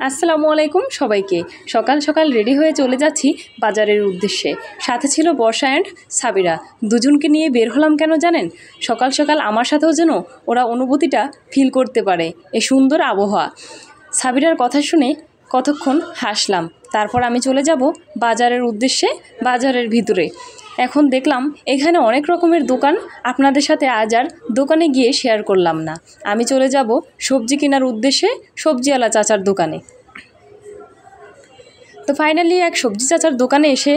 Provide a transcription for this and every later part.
আসসালামু আলাইকুম সবাইকে। সকাল সকাল রেডি হয়ে চলে যাচ্ছি বাজারের উদ্দেশ্যে। সাথে ছিল বর্ষা অ্যান্ড সাবিরা। দুজনকে নিয়ে বের হলাম কেন জানেন? সকাল সকাল আমার সাথেও যেন ওরা অনুভূতিটা ফিল করতে পারে এই সুন্দর আবহাওয়া। সাবিরার কথা শুনে কতক্ষণ হাসলাম। তারপর আমি চলে যাব বাজারের উদ্দেশ্যে, বাজারের ভিতরে। এখন দেখলাম এখানে অনেক রকমের দোকান, আপনাদের সাথে আজ আর দোকানে গিয়ে শেয়ার করলাম না। আমি চলে যাব সবজি কেনার উদ্দেশ্যে সবজিওয়ালা চাচার দোকানে। তো ফাইনালি এক সবজি চাচার দোকানে এসে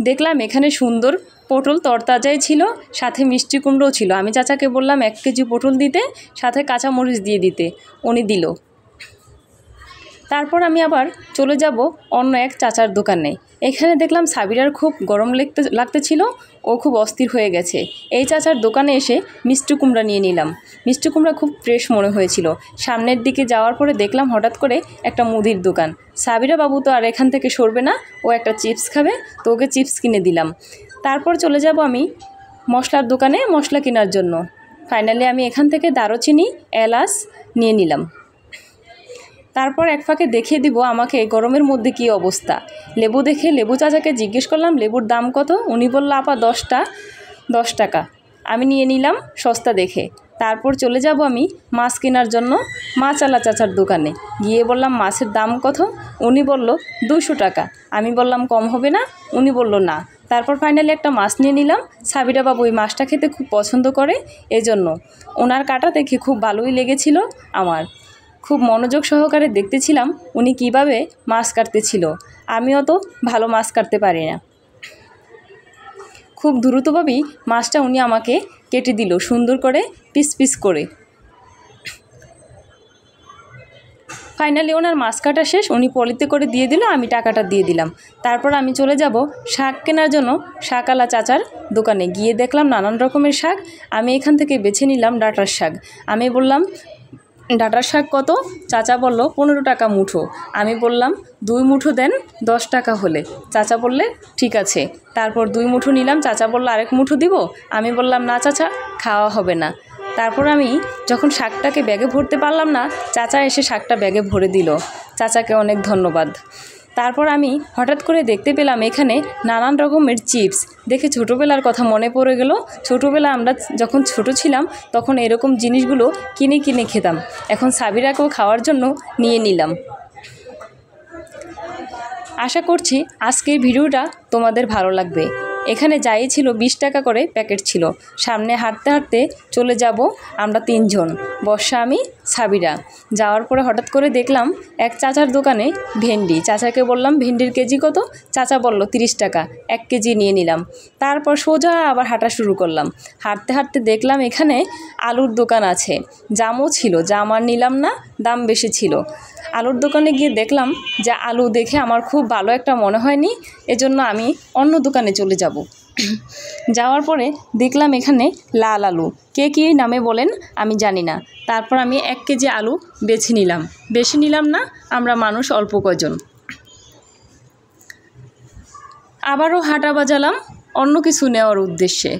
দেখলাম এখানে সুন্দর পটল তরতাজাই ছিল, সাথে মিষ্টি কুমড়োও ছিল। আমি চাচাকে বললাম 1 কেজি পটল দিতে, সাথে কাঁচামরিচ দিয়ে দিতে, উনি দিল। তারপর আমি আবার চলে যাব অন্য এক চাচার দোকানে। এখানে দেখলাম সাবিরার খুব গরম লাগতেছিল, ও খুব অস্থির হয়ে গেছে। এই চাচার দোকানে এসে মিষ্টি কুমড়া নিয়ে নিলাম। মিষ্টি কুমড়া খুব ফ্রেশ মনে হয়েছিল। সামনের দিকে যাওয়ার পরে দেখলাম হঠাৎ করে একটা মুদির দোকান। সাবিরা বাবু তো আর এখান থেকে সরবে না, ও একটা চিপস খাবে, তো ওকে চিপস কিনে দিলাম। তারপর চলে যাব আমি মশলার দোকানে মশলা কেনার জন্য। ফাইনালি আমি এখান থেকে দারুচিনি, এলাচ নিয়ে নিলাম। তারপর এক ফাঁকে দেখিয়ে দিব আমাকে গরমের মধ্যে কী অবস্থা। লেবু দেখে লেবু চাচাকে জিজ্ঞেস করলাম লেবুর দাম কত। উনি বলল আপা 10 টাকা। আমি নিয়ে নিলাম সস্তা দেখে। তারপর চলে যাব আমি মাছ কেনার জন্য মাছওয়ালা চাচার দোকানে। গিয়ে বললাম মাছের দাম কত। উনি বলল 200 টাকা। আমি বললাম কম হবে না? উনি বলল না। তারপর ফাইনালি একটা মাছ নিয়ে নিলাম। সাবিরা বাবু ওই মাছটা খেতে খুব পছন্দ করে, এজন্য ওনার কাটা দেখে খুব ভালোই লেগেছিল আমার। খুব মনোযোগ সহকারে দেখতেছিলাম উনি কিভাবে মাছ কাটতেছিল। আমিও তো ভালো মাছ কাটতে পারি না। খুব দ্রুতভাবেই মাছটা উনি আমাকে কেটে দিল, সুন্দর করে পিস পিস করে। ফাইনালি ওনার মাছ কাটা শেষ, উনি পলিতে করে দিয়ে দিল, আমি টাকাটা দিয়ে দিলাম। তারপর আমি চলে যাব শাক কেনার জন্য শাকওয়ালা চাচার দোকানে। গিয়ে দেখলাম নানান রকমের শাক। আমি এখান থেকে বেছে নিলাম ডাঁটার শাক। আমি বললাম ডাঁটার শাক কত? চাচা বলল 15 টাকা মুঠো। আমি বললাম 2 মুঠো দেন, 10 টাকা হলে। চাচা বললে ঠিক আছে। তারপর 2 মুঠো নিলাম। চাচা বলল আরেক মুঠো দিব। আমি বললাম না চাচা, খাওয়া হবে না। তারপর আমি যখন শাকটাকে ব্যাগে ভরতে পারলাম না, চাচা এসে শাকটা ব্যাগে ভরে দিল। চাচাকে অনেক ধন্যবাদ। তারপর আমি হঠাৎ করে দেখতে পেলাম এখানে নানান রকমের চিপস। দেখে ছোটোবেলার কথা মনে পড়ে গেল। ছোটোবেলা আমরা যখন ছোট ছিলাম তখন এরকম জিনিসগুলো কিনে কিনে খেতাম। এখন সাবিরাকেও খাওয়ার জন্য নিয়ে নিলাম। আশা করছি আজকের ভিডিওটা তোমাদের ভালো লাগবে। এখানে যাই ছিল 20 টাকা করে প্যাকেট ছিল। সামনে হাঁটতে হাঁটতে চলে যাব আমরা 3 জন, বর্ষা, আমি, সাবিরা। যাওয়ার পরে হঠাৎ করে দেখলাম এক চাচার দোকানে ভেন্ডি। চাচাকে বললাম ভেন্ডির কেজি কত? চাচা বলল 30 টাকা। 1 কেজি নিয়ে নিলাম। তারপর সোজা আবার হাঁটা শুরু করলাম। হাঁটতে হাঁটতে দেখলাম এখানে আলুর দোকান আছে। জামও ছিল, জাম আর নিলাম না, দাম বেশি ছিল। আলুর দোকানে গিয়ে দেখলাম যে আলু দেখে আমার খুব ভালো একটা মনে হয়নি, এজন্য আমি অন্য দোকানে চলে যাব। যাওয়ার পরে দেখলাম এখানে লাল আলু, কে কী নামে বলেন আমি জানি না। তারপর আমি 1 কেজি আলু বেছে নিলাম। বেশি নিলাম না, আমরা মানুষ অল্প কজন। আবারও হাঁটা বাজালাম অন্য কিছু নেওয়ার উদ্দেশ্যে।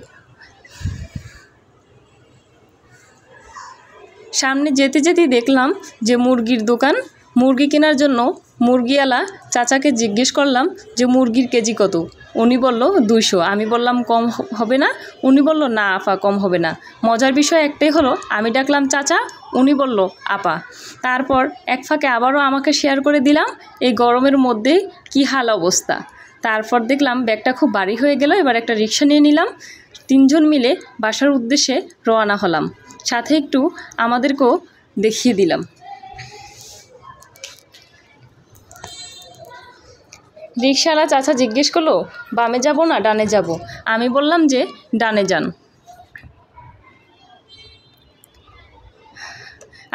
সামনে যেতে যেতেই দেখলাম যে মুরগির দোকান। মুরগি কেনার জন্য মুরগিওয়ালা চাচাকে জিজ্ঞেস করলাম যে মুরগির কেজি কত। উনি বলল 200। আমি বললাম কম হবে না? উনি বলল না আপা, কম হবে না। মজার বিষয় একটাই হলো, আমি ডাকলাম চাচা, উনি বলল আপা। তারপর এক ফাঁকে আবারও আমাকে শেয়ার করে দিলাম এই গরমের মধ্যে কি হাল অবস্থা। তারপর দেখলাম ব্যাগটা খুব ভারী হয়ে গেল। এবার একটা রিক্সা নিয়ে নিলাম। 3 জন মিলে বাসার উদ্দেশ্যে রওনা হলাম। সাথে একটু আমাদেরকেও দেখিয়ে দিলাম। রিক্সাওয়ালা চাচা জিজ্ঞেস করলো বামে যাব না ডানে যাব। আমি বললাম যে ডানে যান।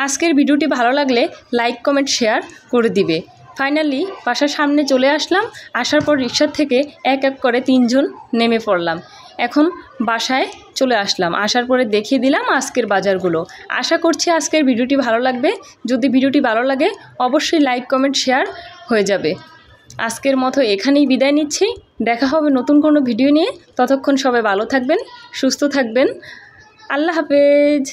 আজকের ভিডিওটি ভালো লাগলে লাইক, কমেন্ট, শেয়ার করে দিবে। ফাইনালি বাসার সামনে চলে আসলাম। আসার পর রিক্সার থেকে এক এক করে 3 জন নেমে পড়লাম। এখন বাসায় চলে আসলাম। আসার পরে দেখিয়ে দিলাম আজকের বাজারগুলো। আশা করছি আজকের ভিডিওটি ভালো লাগবে। যদি ভিডিওটি ভালো লাগে অবশ্যই লাইক, কমেন্ট, শেয়ার হয়ে যাবে। আজকের মতো এখানেই বিদায় নিচ্ছি। দেখা হবে নতুন কোনো ভিডিও নিয়ে। ততক্ষণ সবাই ভালো থাকবেন, সুস্থ থাকবেন। আল্লাহ হাফেজ।